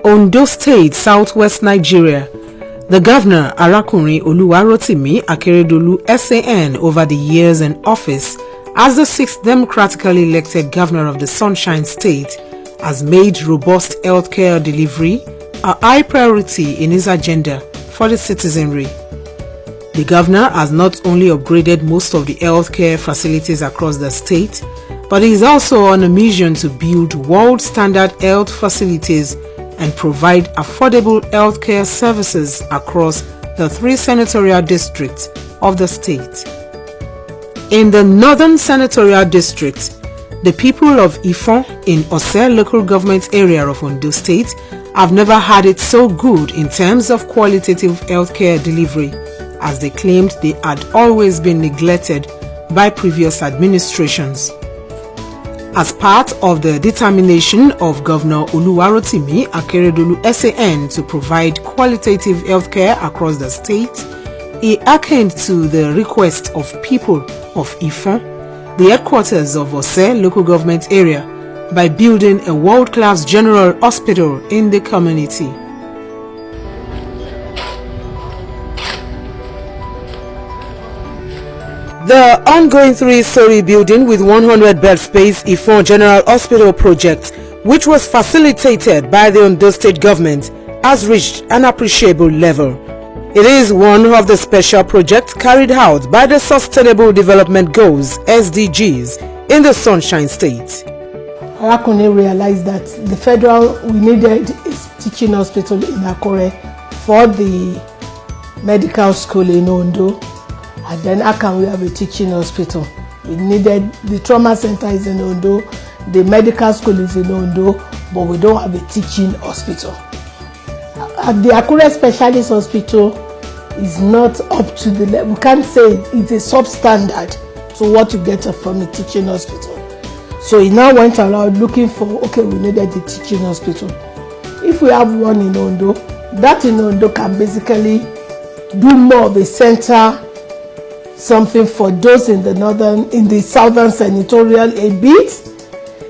Ondo State, Southwest Nigeria. The governor, Arakunrin Oluwarotimi Akeredolu SAN, over the years in office as the 6th democratically elected governor of the Sunshine State, has made robust healthcare delivery a high priority in his agenda for the citizenry. The governor has not only upgraded most of the healthcare facilities across the state, but he is also on a mission to build world-standard health facilities and provide affordable healthcare services across the 3 senatorial districts of the state. In the Northern Senatorial District, the people of Ifon in Ose local government area of Ondo State have never had it so good in terms of qualitative healthcare delivery, as they claimed they had always been neglected by previous administrations. As part of the determination of Governor Oluwarotimi Akeredolu SAN to provide qualitative healthcare across the state, he hearkened to the request of people of Ifon, the headquarters of Ose local government area, by building a world-class general hospital in the community. The ongoing 3-story building with 100-bed space Ifon General Hospital project, which was facilitated by the Ondo State government, has reached an appreciable level. It is one of the special projects carried out by the Sustainable Development Goals (SDGs) in the Sunshine State. Arakune realized that we needed a teaching hospital in Akure for the medical school in Ondo. And then how can we have a teaching hospital? We needed, the trauma center is in Ondo, the medical school is in Ondo, but we don't have a teaching hospital. The Akure Specialist Hospital is not up to the level. We can't say it's a substandard to what you get from a teaching hospital. So he now went around looking for, okay, we needed a teaching hospital. If we have one in Ondo, that in Ondo can basically do more of a center, something for those in the southern senatorial a bit.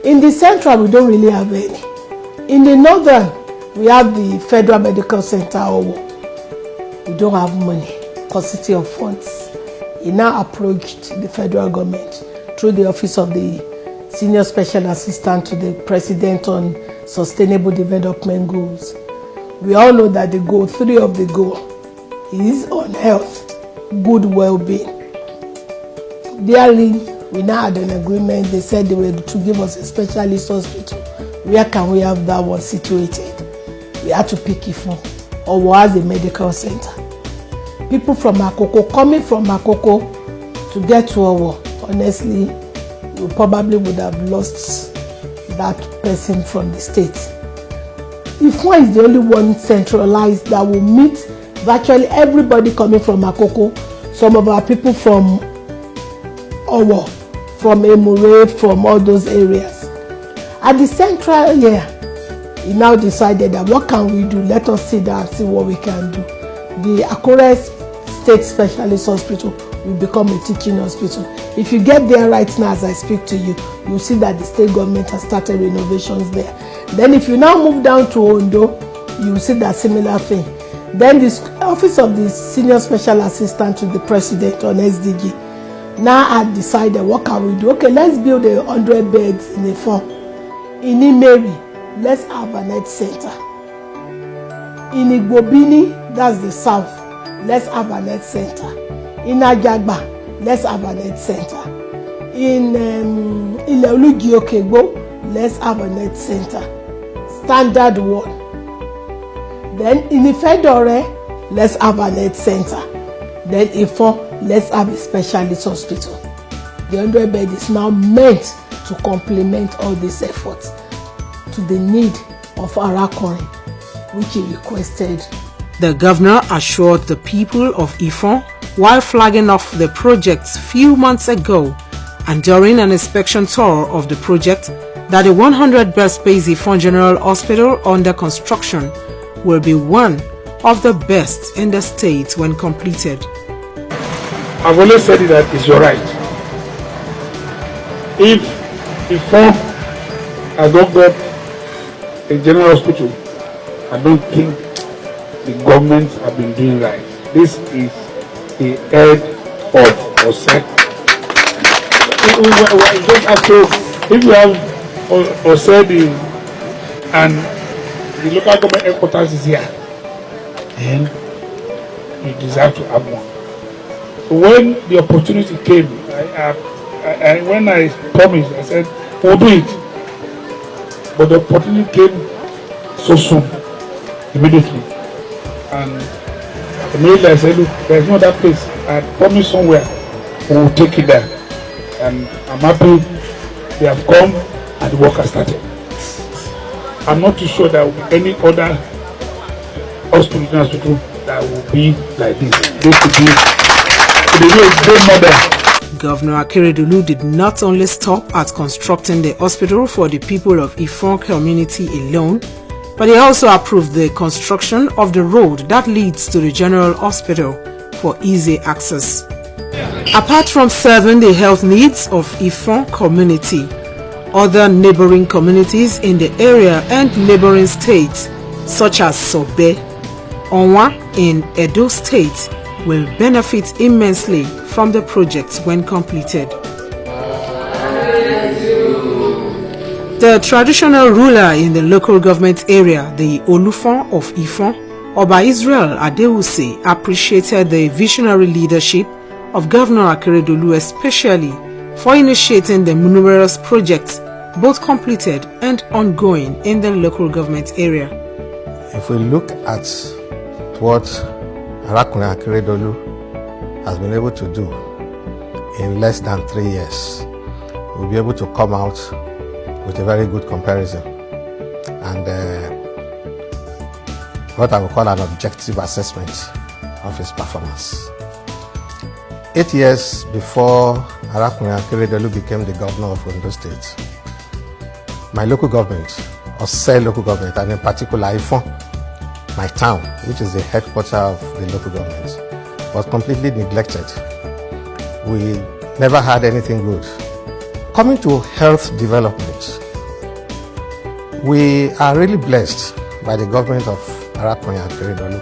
In the central, we don't really have any. In the northern, we have the Federal Medical Center. We don't have money, scarcity of funds. He now approached the federal government through the office of the Senior Special Assistant to the President on Sustainable Development Goals. We all know that the goal, 3 of the goal, is on health, good well-being. Therein, we now had an agreement. They said they were to give us a specialist hospital. Where can we have that one situated? We had to pick Ifon or was a medical center. People from Makoko, coming from Makoko to get to Owo, honestly, we probably would have lost that person from the state. Ifon is the only one centralized that will meet virtually everybody coming from Makoko. Some of our people from Owo, from Emure, from all those areas. At the central here, he now decided that what can we do? Let us sit down and see what we can do. The Akure State Specialist Hospital will become a teaching hospital. If you get there right now as I speak to you, you'll see that the state government has started renovations there. Then if you now move down to Ondo, you'll see that similar thing. Then the office of the Senior Special Assistant to the President on SDG now I decided, what can we do? Okay, let's build 100 beds in Ifon. In Imeri, let's have an health center. In Igbobini, that's the south, let's have an health center. In Ajagba, let's have an health center. In Ileolugio-Kegbo, let's have an health center. Standard one. Then in Ifedore, let's have an health center. Then Ifon, let's have a specialist hospital. The 100 bed is now meant to complement all these efforts to the need of Arakunrin, which he requested. The governor assured the people of Ifon while flagging off the projects few months ago and during an inspection tour of the project that the 100-bed space Ifon General Hospital under construction will be one of the best in the state when completed. I've always said that it's your right. If Ifon has not got a general hospital, I don't think the government have been doing right. This is the head of OSE. Just after, if you have OSE and the local government headquarters is here, then you deserve to have one. So when the opportunity came, when I promised, I said, we'll do it. But the opportunity came so soon, immediately. And immediately I said, look, there's no other place. I promised somewhere, we'll take it there. And I'm happy they have come and the work has started. I'm not too sure there will be any other hospital that will be like this. This could be a great model. Governor Akeredolu did not only stop at constructing the hospital for the people of Ifon community alone, but he also approved the construction of the road that leads to the general hospital for easy access. Apart from serving the health needs of Ifon community, other neighboring communities in the area and neighboring states such as Sobe, Onwa in Edo State will benefit immensely from the project when completed. The traditional ruler in the local government area, the Olufon of Ifon, Oba Israel Adewuse, appreciated the visionary leadership of Governor Akeredolu, especially for initiating the numerous projects both completed and ongoing in the local government area. If we look at what Arakunrin Akeredolu has been able to do in less than 3 years, we'll be able to come out with a very good comparison and what I would call an objective assessment of his performance. 8 years before Arakunrin Akeredolu became the governor of Ondo State, my local government, Ose local government, and in particular Ifon, my town, which is the headquarters of the local government, was completely neglected. We never had anything good. Coming to health development, we are really blessed by the government of Arakunrin Akeredolu.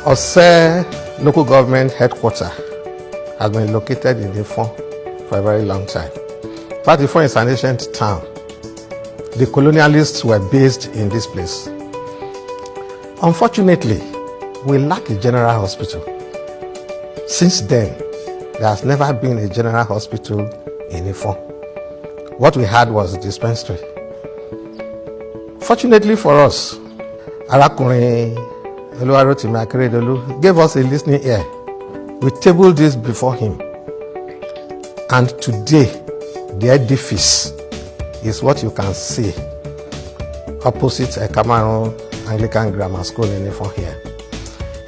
Ose local government headquarters has been located in Ifon for a very long time. In fact, Ifon is an ancient town. The colonialists were based in this place. Unfortunately, we lack a general hospital. Since then, there has never been a general hospital in Ifon. What we had was a dispensary. Fortunately for us, Arakunrin Akeredolu gave us a listening ear. We tabled this before him. And today, the edifice is what you can see opposite Cameroon Anglican Grammar School in Ifon here.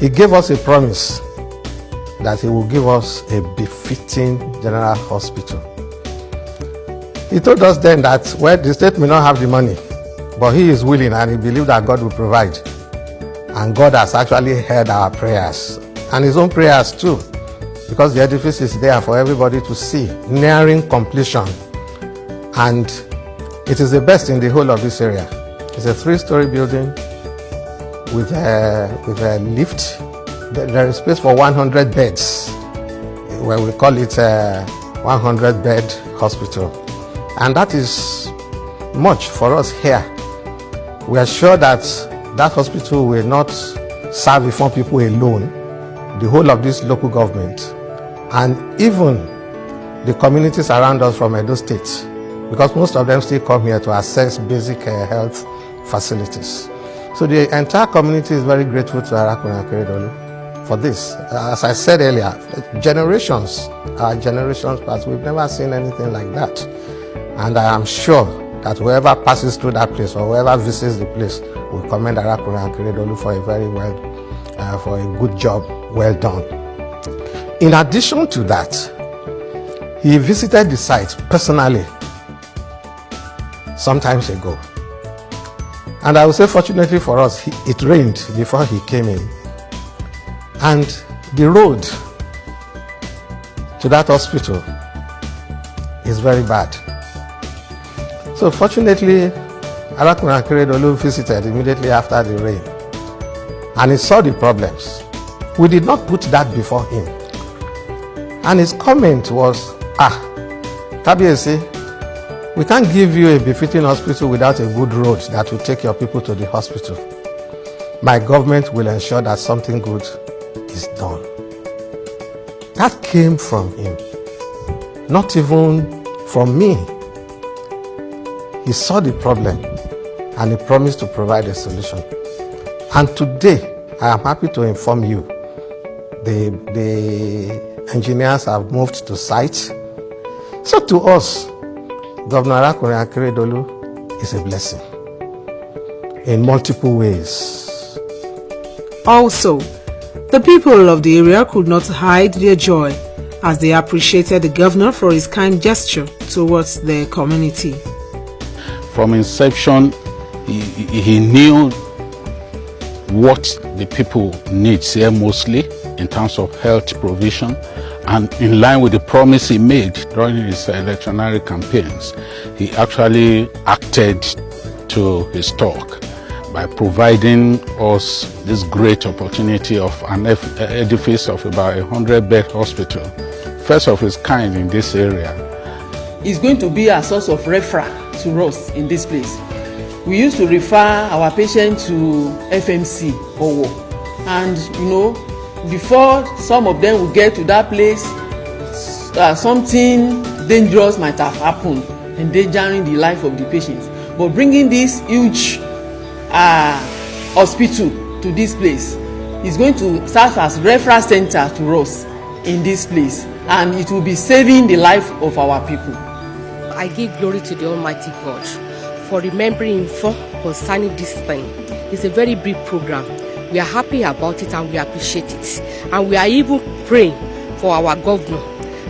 He gave us a promise that he will give us a befitting general hospital. He told us then that, well, the state may not have the money, but he is willing and he believes that God will provide. And God has actually heard our prayers and his own prayers too, because the edifice is there for everybody to see, nearing completion. And it is the best in the whole of this area. It's a 3-story building with a lift. There is space for 100 beds, where we call it a 100-bed hospital. And that is much for us here. We are sure that that hospital will not serve Ifon people alone, the whole of this local government, and even the communities around us from Edo State, because most of them still come here to access basic health facilities. So the entire community is very grateful to Arakunrin Akeredolu for this. As I said earlier, generations past, we've never seen anything like that. And I am sure that whoever passes through that place or whoever visits the place will commend Arakunrin Akeredolu for for a good job well done. In addition to that, he visited the site personally some time ago. And I will say, fortunately for us, it rained before he came in. And the road to that hospital is very bad. So fortunately, Arakunrin Akeredolu visited immediately after the rain, and he saw the problems. We did not put that before him. And his comment was, Kabiyesi, we can't give you a befitting hospital without a good road that will take your people to the hospital. My government will ensure that something good is done. That came from him, not even from me. He saw the problem and he promised to provide a solution. And today, I am happy to inform you, the engineers have moved to site. So to us, Governor Arakunrin Akeredolu is a blessing in multiple ways. Also, the people of the area could not hide their joy as they appreciated the governor for his kind gesture towards their community. From inception, he knew what the people need here mostly in terms of health provision, and in line with the promise he made during his electionary campaigns, he actually acted to his talk by providing us this great opportunity of an edifice of about 100-bed hospital, first of its kind in this area. It's going to be a source of referral to us in this place. We used to refer our patients to FMC Owo, and before some of them will get to that place, something dangerous might have happened, endangering the life of the patients. But bringing this huge hospital to this place is going to serve as referral center to us in this place, and it will be saving the life of our people. I give glory to the Almighty God for remembering info concerning this thing. It's a very big program. We are happy about it and we appreciate it. And we are even praying for our governor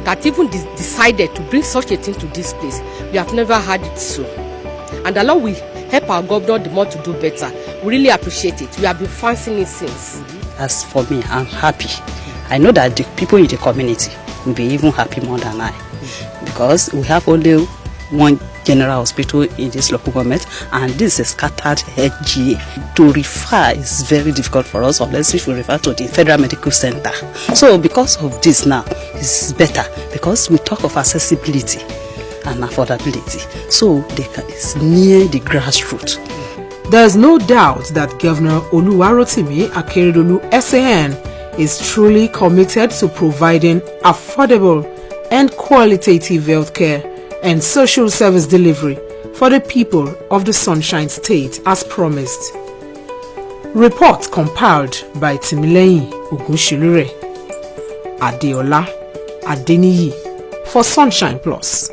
that even decided to bring such a thing to this place. We have never had it so. And the Lord will help our governor the more to do better. We really appreciate it. We have been fancying it since. As for me, I'm happy. I know that the people in the community will be even happy more than I. Because we have only one general hospital in this local government, and this is a scattered HGA. To refer is very difficult for us unless we refer to the Federal Medical Center. So because of this now, it's better because we talk of accessibility and affordability. So it's near the grassroots. There's no doubt that Governor Oluwarotimi Akeredolu SAN is truly committed to providing affordable and qualitative healthcare and social service delivery for the people of the Sunshine State as promised. Report compiled by Timileyin Ogunshilure, Adeola Adeniyi for Sunshine Plus.